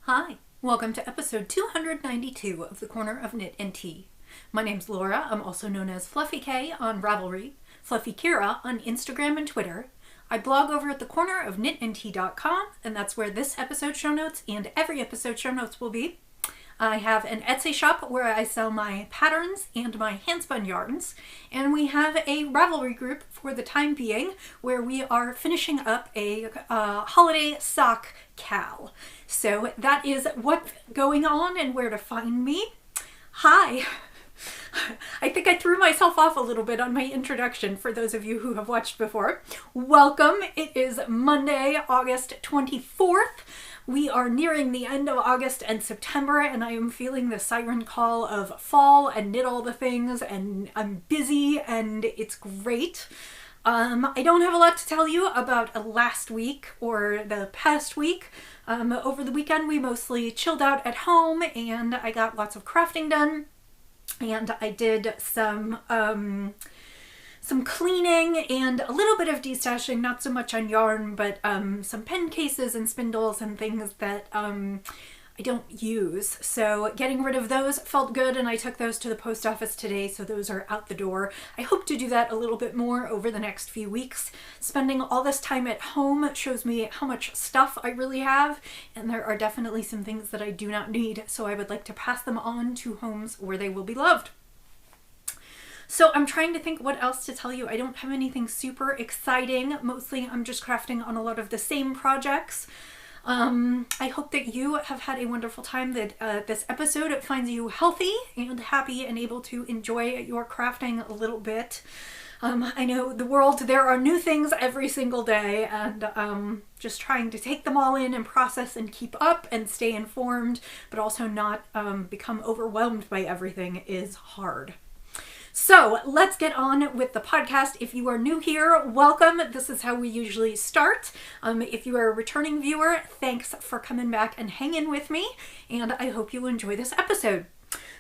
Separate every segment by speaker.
Speaker 1: Hi, welcome to episode 292 of The Corner of Knit and Tea. My name's Laura. I'm also known as Fluffyk on Ravelry, Fluffykira on Instagram and Twitter. I blog over at thecornerofknitandtea.com, and that's where this episode show notes and every episode show notes will be. I have an Etsy shop where I sell my patterns and my handspun yarns, and we have a Ravelry group for the time being where we are finishing up a holiday sock cal. So that is what's going on and where to find me. Hi! I think I threw myself off a little bit on my introduction for those of you who have watched before. Welcome! It is Monday, August 24th. We are nearing the end of August and September, and I am feeling the siren call of fall and knit all the things, and I'm busy and it's great. I don't have a lot to tell you about last week or the past week. Over the weekend we mostly chilled out at home and I got lots of crafting done, and I did some cleaning and a little bit of destashing, not so much on yarn, but some pen cases and spindles and things that I don't use. So getting rid of those felt good, and I took those to the post office today, so those are out the door. I hope to do that a little bit more over the next few weeks. Spending all this time at home shows me how much stuff I really have, and there are definitely some things that I do not need, so I would like to pass them on to homes where they will be loved. So I'm trying to think what else to tell you. I don't have anything super exciting. Mostly I'm just crafting on a lot of the same projects. I hope that you have had a wonderful time, that this episode finds you healthy and happy and able to enjoy your crafting a little bit. I know the world, there are new things every single day, and just trying to take them all in and process and keep up and stay informed, but also not become overwhelmed by everything is hard. So let's get on with the podcast. If you are new here, welcome. This is how we usually start. If you are a returning viewer, thanks for coming back and hanging with me, and I hope you enjoy this episode.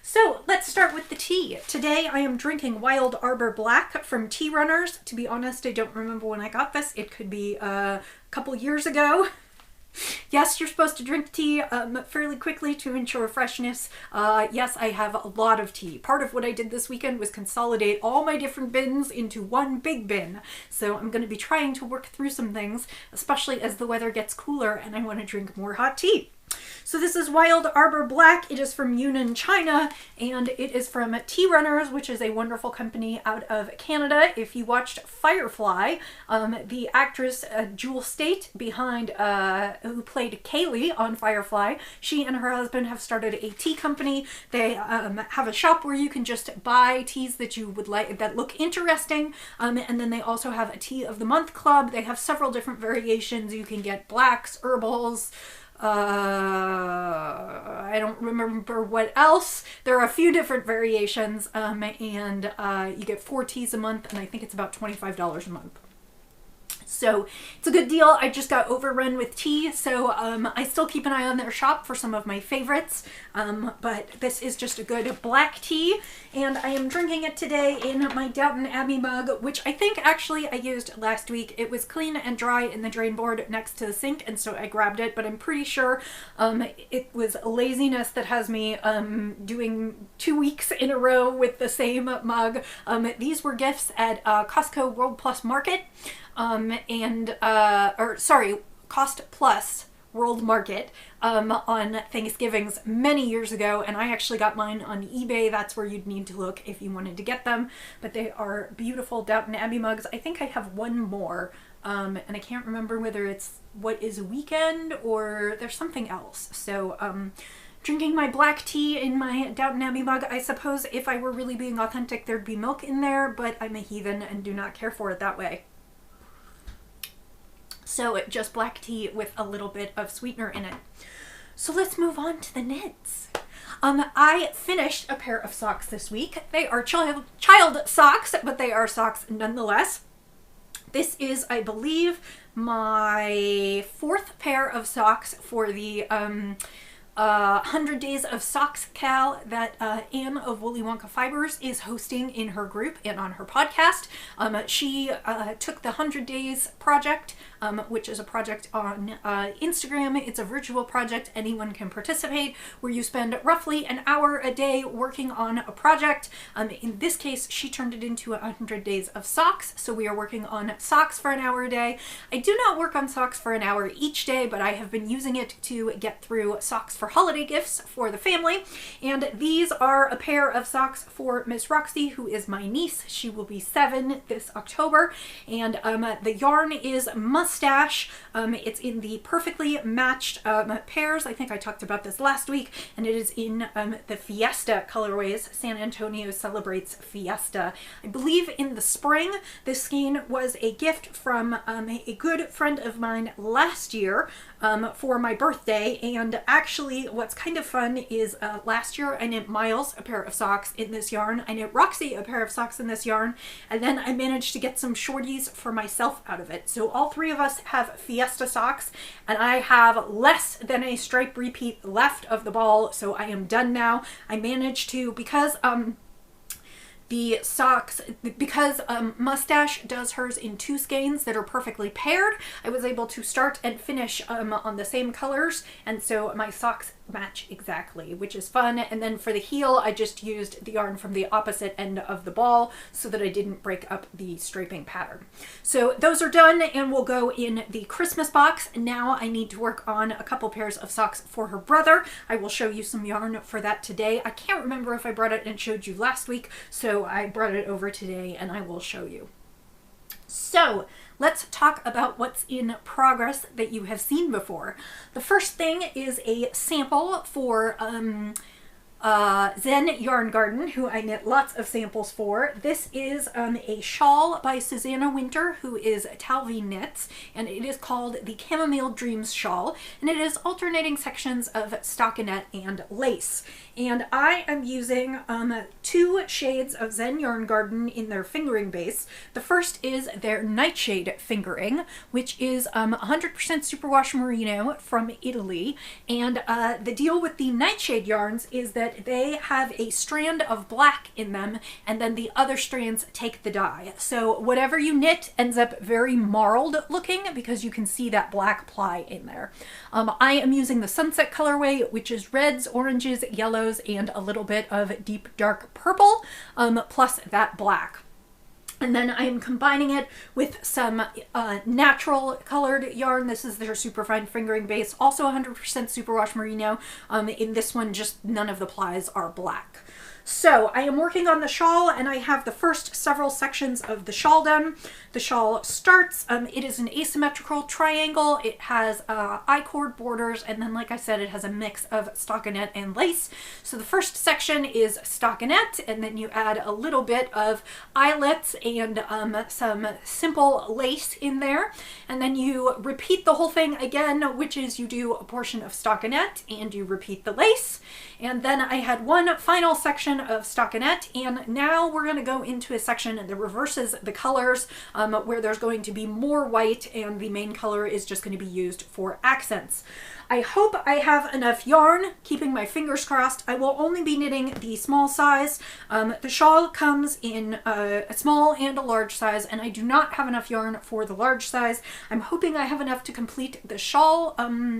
Speaker 1: So let's start with the tea. Today I am drinking Wild Arbor Black from Tea Runners. To be honest, I don't remember when I got this. It could be a couple years ago. Yes, you're supposed to drink tea fairly quickly to ensure freshness. Yes, I have a lot of tea. Part of what I did this weekend was consolidate all my different bins into one big bin. So I'm going to be trying to work through some things, especially as the weather gets cooler and I want to drink more hot tea. So this is Wild Arbor Black. It is from Yunnan, China, and it is from Tea Runners, which is a wonderful company out of Canada. If you watched Firefly, the actress Jewel State behind who played Kaylee on Firefly, she and her husband have started a tea company. They have a shop where you can just buy teas that you would like, that look interesting, and then they also have a Tea of the Month club. They have several different variations. You can get blacks, herbals, I don't remember what else. There are a few different variations, and you get 4 teas a month, and I think it's about $25 a month. So it's a good deal. I just got overrun with tea, so I still keep an eye on their shop for some of my favorites, but this is just a good black tea, and I am drinking it today in my Downton Abbey mug, which I think actually I used last week. It was clean and dry in the drain board next to the sink, and so I grabbed it, but I'm pretty sure it was laziness that has me doing 2 weeks in a row with the same mug. These were gifts at Costco World Plus Market. Cost Plus World Market on Thanksgivings many years ago, and I actually got mine on eBay. That's where you'd need to look if you wanted to get them, but they are beautiful Downton Abbey mugs. I think I have one more, and I can't remember whether it's What is a Weekend or there's something else. So drinking my black tea in my Downton Abbey mug. I suppose if I were really being authentic there'd be milk in there, but I'm a heathen and do not care for it that way. So just black tea with a little bit of sweetener in it. So let's move on to the knits. I finished a pair of socks this week. They are child socks, but they are socks nonetheless. This is, I believe, my 4th pair of socks for the 100 Days of Socks Cal that Anne of Woolly Wonka Fibers is hosting in her group and on her podcast. She took the 100 Days project, which is a project on Instagram. It's a virtual project. Anyone can participate, where you spend roughly an hour a day working on a project. In this case, she turned it into 100 Days of Socks, so we are working on socks for an hour a day. I do not work on socks for an hour each day, but I have been using it to get through socks for holiday gifts for the family. And these are a pair of socks for Miss Roxy, who is my niece. She will be 7 this October. And the yarn is Mustache. It's in the perfectly matched pairs. I think I talked about this last week, and it is in the Fiesta colorways. San Antonio celebrates Fiesta. I believe in the spring. This skein was a gift from a good friend of mine last year for my birthday. And actually, what's kind of fun is last year I knit Miles a pair of socks in this yarn. I knit Roxy a pair of socks in this yarn, and then I managed to get some shorties for myself out of it. So all three of us have Fiesta socks, and I have less than a stripe repeat left of the ball, so I am done now. I managed to, because the socks, because Mustache does hers in 2 skeins that are perfectly paired, I was able to start and finish on the same colors, and so my socks match exactly, which is fun. And then for the heel, I just used the yarn from the opposite end of the ball so that I didn't break up the striping pattern. So those are done and will go in the Christmas box. Now I need to work on a couple pairs of socks for her brother. I will show you some yarn for that today. I can't remember if I brought it and showed you last week, so I brought it over today and I will show you. So let's talk about what's in progress that you have seen before. The first thing is a sample for Zen Yarn Garden, who I knit lots of samples for. This is a shawl by Susanna Winter, who is Talvi Knits, and it is called the Chamomile Dreams Shawl, and it is alternating sections of stockinette and lace. And I am using 2 shades of Zen Yarn Garden in their fingering base. The first is their Nightshade fingering, which is 100% superwash merino from Italy. And the deal with the Nightshade yarns is that they have a strand of black in them, and then the other strands take the dye. So whatever you knit ends up very marled looking, because you can see that black ply in there. I am using the Sunset colorway, which is reds, oranges, yellows, and a little bit of deep dark purple, plus that black. And then I am combining it with some natural colored yarn. This is their superfine fingering base, also 100% superwash merino. In this one, just none of the plies are black. So I am working on the shawl, and I have the first several sections of the shawl done. The shawl starts, it is an asymmetrical triangle. It has I-cord borders, and then, like I said, it has a mix of stockinette and lace. So the first section is stockinette, and then you add a little bit of eyelets and some simple lace in there. And then you repeat the whole thing again, which is you do a portion of stockinette and you repeat the lace. And then I had one final section of stockinette, and now we're going to go into a section that reverses the colors, where there's going to be more white and the main color is just going to be used for accents. I hope I have enough yarn, keeping my fingers crossed. I will only be knitting the small size. The shawl comes in a small and a large size, and I do not have enough yarn for the large size. I'm hoping I have enough to complete the shawl,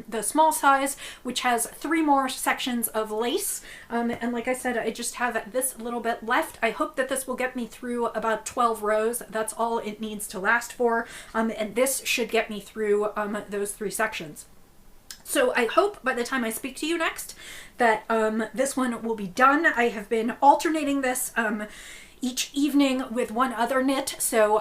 Speaker 1: the small size, which has 3 more sections of lace. And like I said, I just have this little bit left. I hope that this will get me through about 12 rows. That's all it needs to last for. And this should get me through those 3 sections. So I hope by the time I speak to you next that this one will be done. I have been alternating this each evening with one other knit. So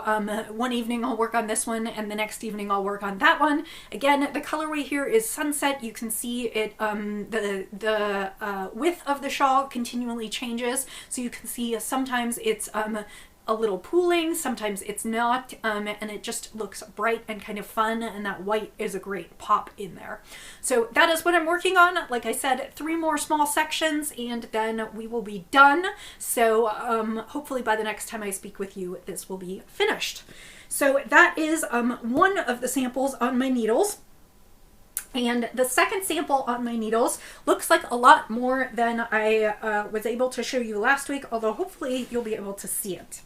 Speaker 1: one evening I'll work on this one, and the next evening I'll work on that one. Again, the colorway here is Sunset. You can see it, the width of the shawl continually changes. So you can see sometimes it's a little pooling, sometimes it's not, and it just looks bright and kind of fun, and that white is a great pop in there. So that is what I'm working on. Like I said, 3 more small sections and then we will be done. So hopefully by the next time I speak with you, this will be finished. So that is one of the samples on my needles. And the second sample on my needles looks like a lot more than I was able to show you last week, although hopefully you'll be able to see it.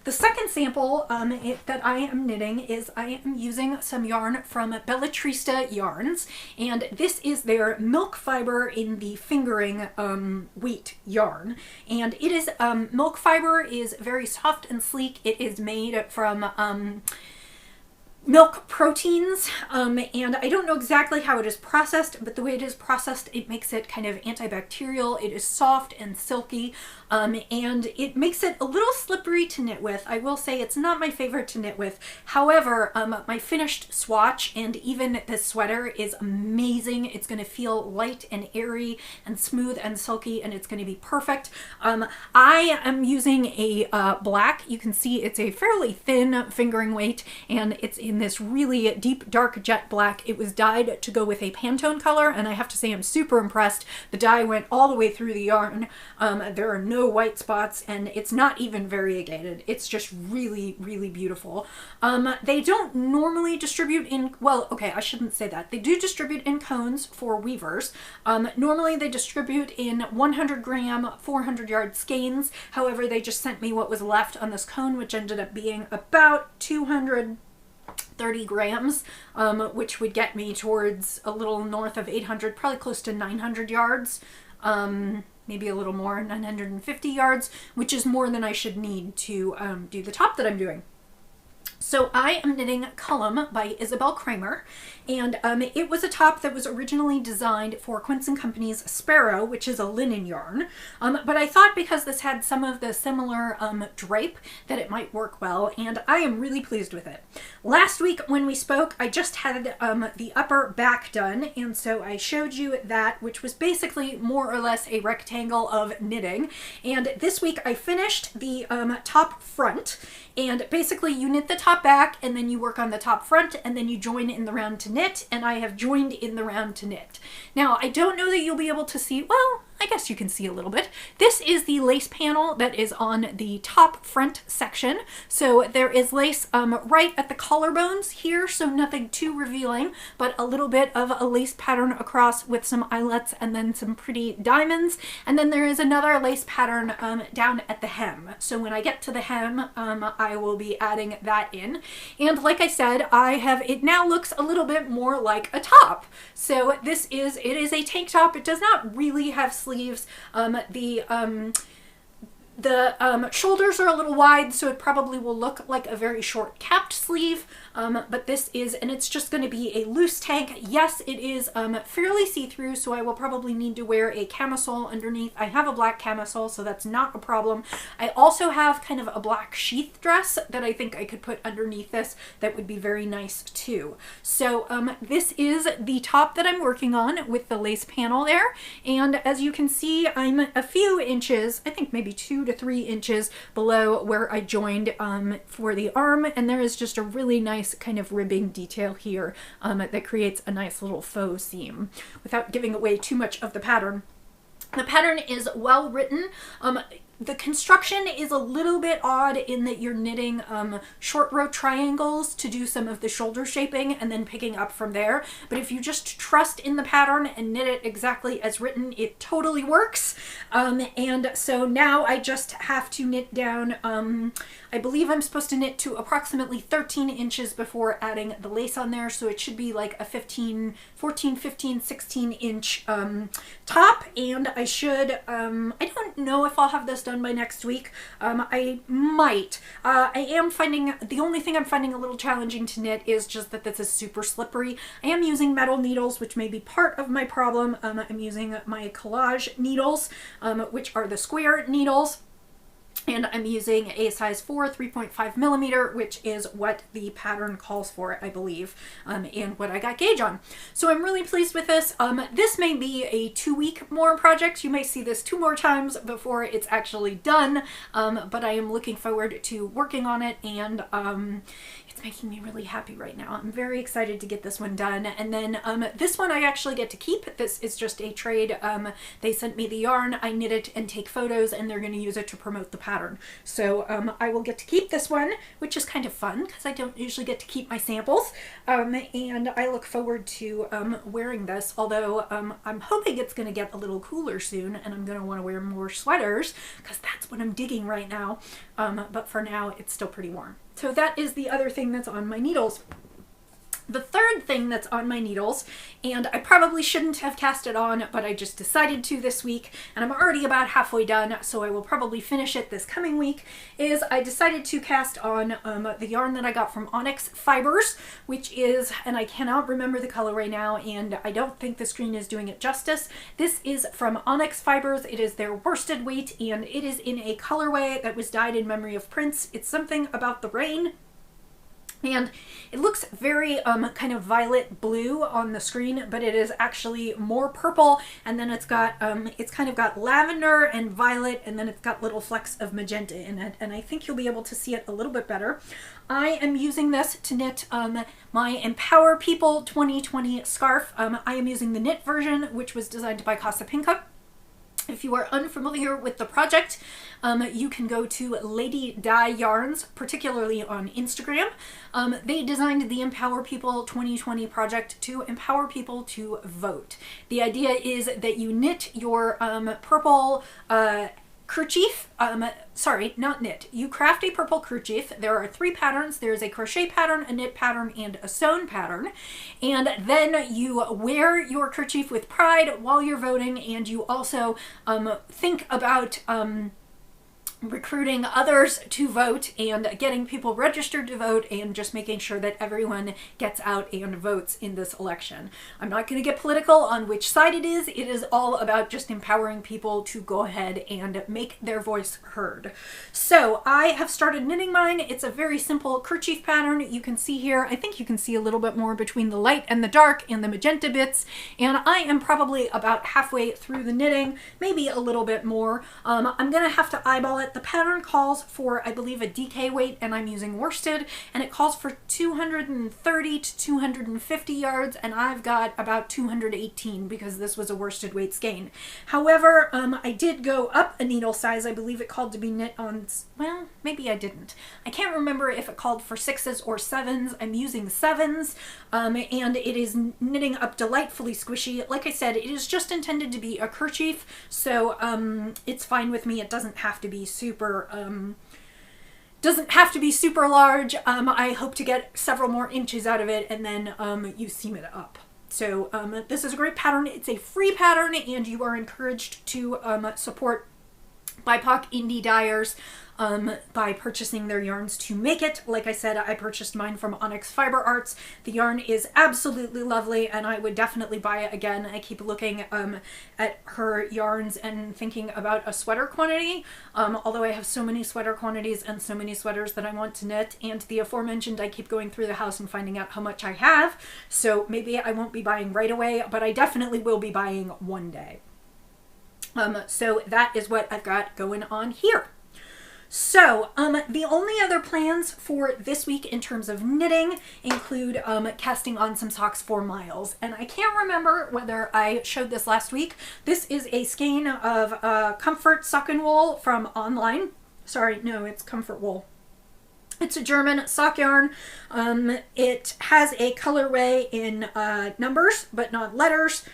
Speaker 1: The second sample that I am knitting is I am using some yarn from Bellatrista Yarns, and this is their milk fiber in the fingering wheat yarn. And it is, milk fiber is very soft and sleek. It is made from milk proteins, and I don't know exactly how it is processed, but the way it is processed, it makes it kind of antibacterial. It is soft and silky, and it makes it a little slippery to knit with. I will say it's not my favorite to knit with. However, my finished swatch and even this sweater is amazing. It's going to feel light and airy and smooth and silky, and it's going to be perfect. I am using a black. You can see it's a fairly thin fingering weight, and it's in this really deep dark jet black. It was dyed to go with a Pantone color, and I have to say I'm super impressed. The dye went all the way through the yarn. There are no white spots, and it's not even variegated. It's just really, really beautiful. They don't normally distribute in, well, okay, I shouldn't say that. They do distribute in cones for weavers. Normally they distribute in 100 gram, 400 yard skeins. However, they just sent me what was left on this cone, which ended up being about 230 grams, which would get me towards a little north of 800, probably close to 900 yards. Maybe a little more, 950 yards, which is more than I should need to do the top that I'm doing. So I am knitting Cullum by Isabel Kramer, and it was a top that was originally designed for Quince & Company's Sparrow, which is a linen yarn, but I thought because this had some of the similar drape that it might work well, and I am really pleased with it. Last week when we spoke, I just had the upper back done, and so I showed you that, which was basically more or less a rectangle of knitting, and this week I finished the top front, and basically you knit the top back, and then you work on the top front, and then you join in the round to knit, and I have joined in the round to knit. Now, I don't know that you'll be able to see, well, I guess you can see a little bit. This is the lace panel that is on the top front section. So there is lace right at the collarbones here, so nothing too revealing, but a little bit of a lace pattern across with some eyelets and then some pretty diamonds. And then there is another lace pattern down at the hem. So when I get to the hem, I will be adding that in. And like I said, it now looks a little bit more like a top. So it is a tank top. It does not really have sleeves. The shoulders are a little wide, so it probably will look like a very short capped sleeve, but this is, and it's just going to be a loose tank. Yes, it is fairly see-through, so I will probably need to wear a camisole underneath. I have a black camisole, so that's not a problem. I also have kind of a black sheath dress that I think I could put underneath this that would be very nice too. So this is the top that I'm working on with the lace panel there, and as you can see, I'm a few inches, I think maybe 2 to 3 inches below where I joined for the arm, and there is just a really nice kind of ribbing detail here that creates a nice little faux seam without giving away too much of the pattern. The pattern is well written. The construction is a little bit odd in that you're knitting short row triangles to do some of the shoulder shaping and then picking up from there. But if you just trust in the pattern and knit it exactly as written, it totally works. And so now I just have to knit down, I believe I'm supposed to knit to approximately 13 inches before adding the lace on there. So it should be like a 14, 15, 16 inch top. And I should, I don't know if I'll have this done by next week. I might. I am finding, the only thing I'm finding a little challenging to knit is just that this is super slippery. I am using metal needles, which may be part of my problem. I'm using my collage needles, which are the square needles. And I'm using a size 4, 3.5 millimeter, which is what the pattern calls for, I believe, and what I got gauge on. So I'm really pleased with this. This may be a 2-week more project. You may see this 2 more times before it's actually done, but I am looking forward to working on it, and it's making me really happy right now. I'm very excited to get this one done. And then this one I actually get to keep. This is just a trade. They sent me the yarn, I knit it and take photos, and they're going to use it to promote the pattern. So I will get to keep this one, which is kind of fun because I don't usually get to keep my samples. And I look forward to wearing this, although I'm hoping it's going to get a little cooler soon and I'm going to want to wear more sweaters because that's what I'm digging right now. But for now, it's still pretty warm. So that is the other thing that's on my needles. The third thing that's on my needles, and I probably shouldn't have cast it on, but I just decided to this week, and I'm already about halfway done, so I will probably finish it this coming week, is I decided to cast on the yarn that I got from Onyx Fibers, which is, and I cannot remember the color right now, and I don't think the screen is doing it justice. This is from Onyx Fibers. It is their worsted weight, and it is in a colorway that was dyed in memory of Prince. It's something about the rain. And it looks very kind of violet blue on the screen, but it is actually more purple. And then it's got, it's kind of got lavender and violet, and then it's got little flecks of magenta in it. And I think you'll be able to see it a little bit better. I am using this to knit my Empower People 2020 scarf. I am using the knit version, which was designed by Casa Pinka. If you are unfamiliar with the project, you can go to Lady Dye Yarns, particularly on Instagram. They designed the Empower People 2020 project to empower people to vote. The idea is that you knit your purple kerchief, sorry, not knit. You craft a purple kerchief. There are 3 patterns. There's a crochet pattern, a knit pattern, and a sewn pattern. And then you wear your kerchief with pride while you're voting, and you also think about recruiting others to vote and getting people registered to vote and just making sure that everyone gets out and votes in this election. I'm not going to get political on which side it is. It is all about just empowering people to go ahead and make their voice heard. So I have started knitting mine. It's a very simple kerchief pattern. You can see here, I think you can see a little bit more between the light and the dark and the magenta bits. And I am probably about halfway through the knitting, maybe a little bit more. I'm going to have to eyeball it. The pattern calls for, I believe, a DK weight, and I'm using worsted, and it calls for 230 to 250 yards, and I've got about 218 because this was a worsted weight skein. However, I did go up a needle size. I believe it called to be knit on, well, maybe I didn't. I can't remember if it called for 6s or 7s. I'm using 7s, and it is knitting up delightfully squishy. Like I said, it is just intended to be a kerchief, so it's fine with me. It doesn't have to be super large. I hope to get several more inches out of it, and then you seam it up. So this is a great pattern. It's a free pattern, and you are encouraged to support BIPOC indie dyers by purchasing their yarns to make it. Like I said, I purchased mine from Onyx Fiber Arts. The yarn is absolutely lovely, and I would definitely buy it again. I keep looking at her yarns and thinking about a sweater quantity, although I have so many sweater quantities and so many sweaters that I want to knit, and the aforementioned, I keep going through the house and finding out how much I have, so maybe I won't be buying right away, but I definitely will be buying one day. So that is what I've got going on here. So, the only other plans for this week in terms of knitting include casting on some socks for Miles. And I can't remember whether I showed this last week. This is a skein of Comfort Sock and Wool from online. Sorry, no, it's Comfort Wool. It's a German sock yarn. It has a colorway in numbers, but not letters.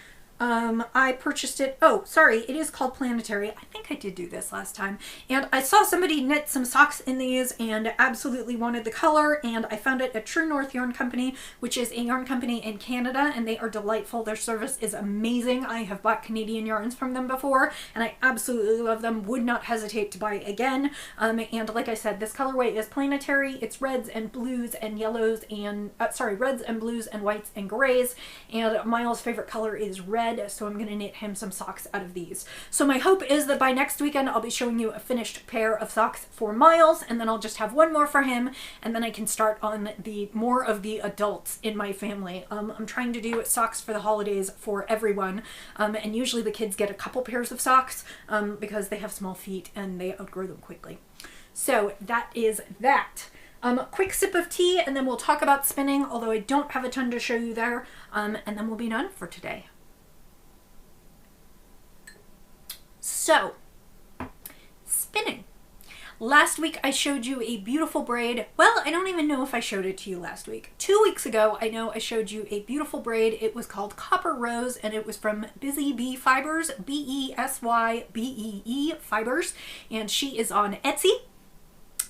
Speaker 1: I purchased it. Oh, sorry. It is called Planetary. I think I did do this last time. And I saw somebody knit some socks in these and absolutely wanted the color. And I found it at True North Yarn Company, which is a yarn company in Canada. And they are delightful. Their service is amazing. I have bought Canadian yarns from them before, and I absolutely love them. Would not hesitate to buy again. And like I said, this colorway is Planetary. It's reds and blues and yellows and, reds and blues and whites and grays. And Miles' favorite color is red. So I'm going to knit him some socks out of these. So my hope is that by next weekend I'll be showing you a finished pair of socks for Miles, and then I'll just have one more for him, and then I can start on the more of the adults in my family. I'm trying to do socks for the holidays for everyone, and usually the kids get a couple pairs of socks because they have small feet and they outgrow them quickly. So that is that. Quick sip of tea, and then we'll talk about spinning, although I don't have a ton to show you there, and then we'll be done for today. So, spinning. Last week I showed you a beautiful braid. Well, I don't even know if I showed it to you last week. 2 weeks ago, I know I showed you a beautiful braid. It was called Copper Rose, and it was from Busy Bee Fibers, Besybeee Fibers, and she is on Etsy.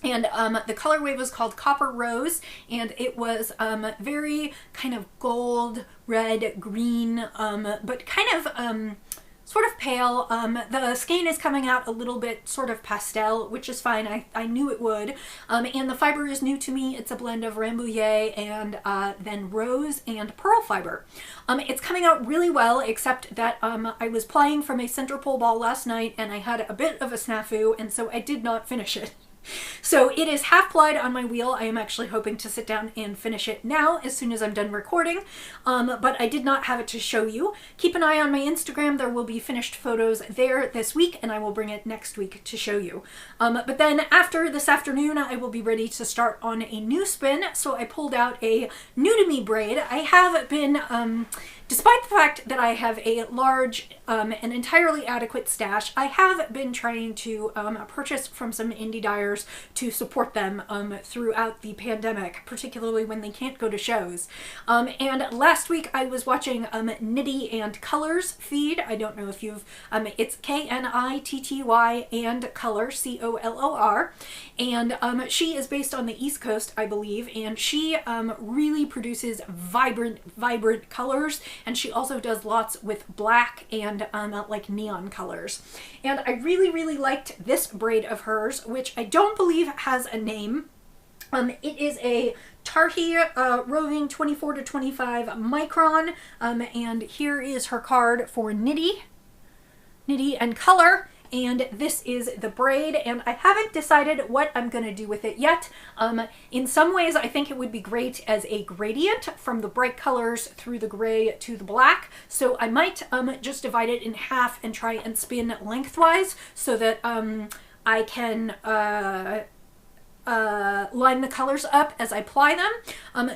Speaker 1: And the colorway was called Copper Rose, and it was very kind of gold, red, green, but kind of sort of pale. The skein is coming out a little bit sort of pastel, which is fine. I knew it would. And the fiber is new to me. It's a blend of Rambouillet and then rose and pearl fiber. It's coming out really well, except that I was plying from a center pole ball last night and I had a bit of a snafu, and so I did not finish it. So it is half plied on my wheel. I am actually hoping to sit down and finish it now as soon as I'm done recording, but I did not have it to show you. Keep an eye on my Instagram. There will be finished photos there this week, and I will bring it next week to show you. But then after this afternoon, I will be ready to start on a new spin, so I pulled out a new to me braid. I have been despite the fact that I have a large and entirely adequate stash, I have been trying to purchase from some indie dyers to support them throughout the pandemic, particularly when they can't go to shows. And last week I was watching Knitty and Colors feed. I don't know if you've, it's Knitty and Color, COLOR. And she is based on the East Coast, I believe, and she really produces vibrant colors. And she also does lots with black and like neon colors. And I really liked this braid of hers, which I don't believe has a name. It is a Tarhi roving 24 to 25 micron. And here is her card for Knitty and Color. And this is the braid, and I haven't decided what I'm going to do with it yet. In some ways, I think it would be great as a gradient from the bright colors through the gray to the black. So I might just divide it in half and try and spin lengthwise so that I can line the colors up as I ply them.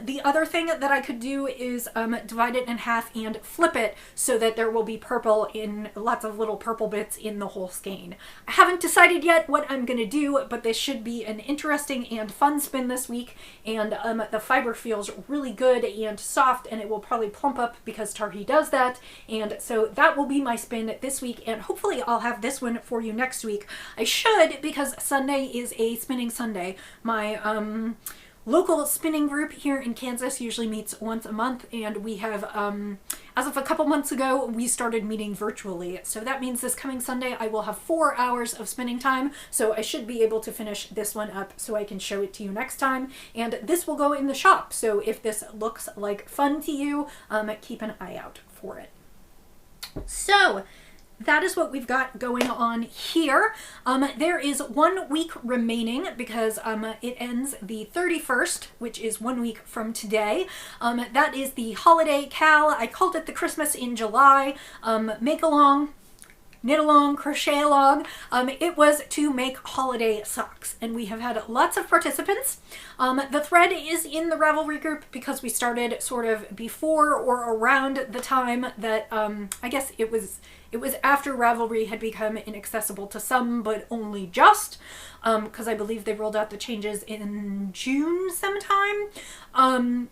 Speaker 1: The other thing that I could do is divide it in half and flip it so that there will be purple in lots of little purple bits in the whole skein. I haven't decided yet what I'm going to do, but this should be an interesting and fun spin this week, and the fiber feels really good and soft, and it will probably plump up because Tarhi does that, and so that will be my spin this week, and hopefully I'll have this one for you next week. I should, because Sunday is a spinning Sunday. My local spinning group here in Kansas usually meets once a month, and we have, as of a couple months ago, we started meeting virtually. So that means this coming Sunday I will have 4 hours of spinning time, so I should be able to finish this one up so I can show it to you next time. And this will go in the shop, so if this looks like fun to you, keep an eye out for it. So that is what we've got going on here. There is 1 week remaining because it ends the 31st, which is 1 week from today. That is the holiday cal. I called it the Christmas in July. Make along, knit along, crochet along. It was to make holiday socks, and we have had lots of participants. The thread is in the Ravelry group because we started sort of before or around the time that I guess it was after Ravelry had become inaccessible to some, but only just, because I believe they rolled out the changes in June sometime.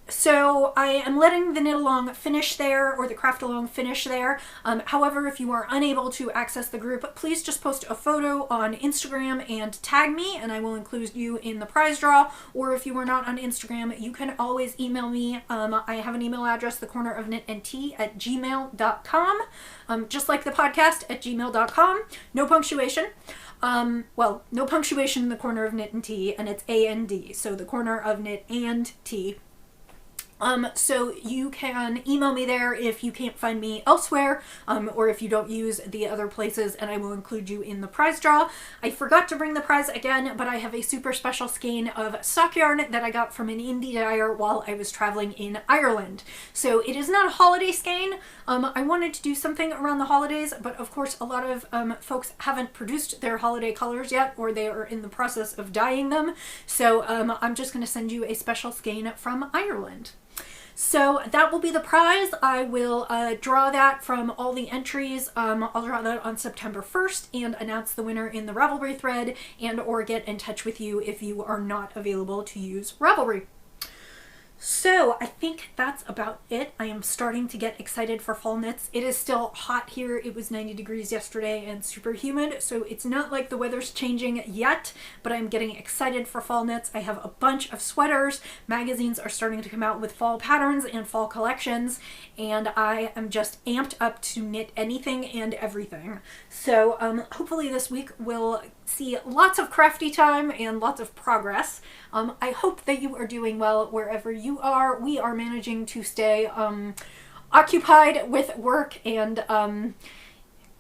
Speaker 1: So I am letting the knit along finish there, or the craft along finish there. However, if you are unable to access the group, please just post a photo on Instagram and tag me, and I will include you in the prize draw. Or if you are not on Instagram, you can always email me. I have an email address, thecornerofknitandtea@gmail.com. Just like the podcast at gmail.com. No punctuation. Well, no punctuation in the corner of knit and tea, and it's AND, so the corner of knit and tea. So you can email me there if you can't find me elsewhere, or if you don't use the other places, and I will include you in the prize draw. I forgot to bring the prize again, but I have a super special skein of sock yarn that I got from an indie dyer while I was traveling in Ireland. So it is not a holiday skein. I wanted to do something around the holidays, but of course a lot of folks haven't produced their holiday colors yet, or they are in the process of dyeing them. So I'm just going to send you a special skein from Ireland. So that will be the prize. I will draw that from all the entries. I'll draw that on September 1st and announce the winner in the Ravelry thread, and or get in touch with you if you are not available to use Ravelry. So I think that's about it. I am starting to get excited for fall knits. It is still hot here. It was 90 degrees yesterday and super humid, so it's not like the weather's changing yet, but I'm getting excited for fall knits. I have a bunch of sweaters. Magazines are starting to come out with fall patterns and fall collections, and I am just amped up to knit anything and everything. So hopefully this week we'll see lots of crafty time and lots of progress. I hope that you are doing well wherever you are. We are managing to stay occupied with work, and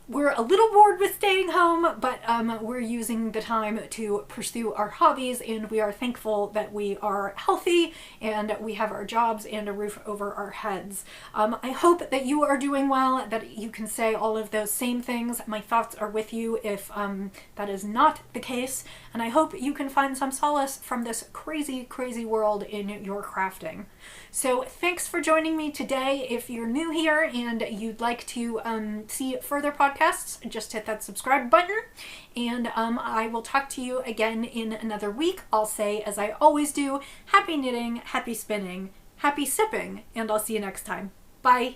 Speaker 1: we're a little bored with staying home, but we're using the time to pursue our hobbies, and we are thankful that we are healthy and we have our jobs and a roof over our heads. I hope that you are doing well, that you can say all of those same things. My thoughts are with you if that is not the case, and I hope you can find some solace from this crazy, crazy world in your crafting. So thanks for joining me today. If you're new here and you'd like to see further podcasts, just hit that subscribe button, and I will talk to you again in another week. I'll say, as I always do, happy knitting, happy spinning, happy sipping, and I'll see you next time. Bye!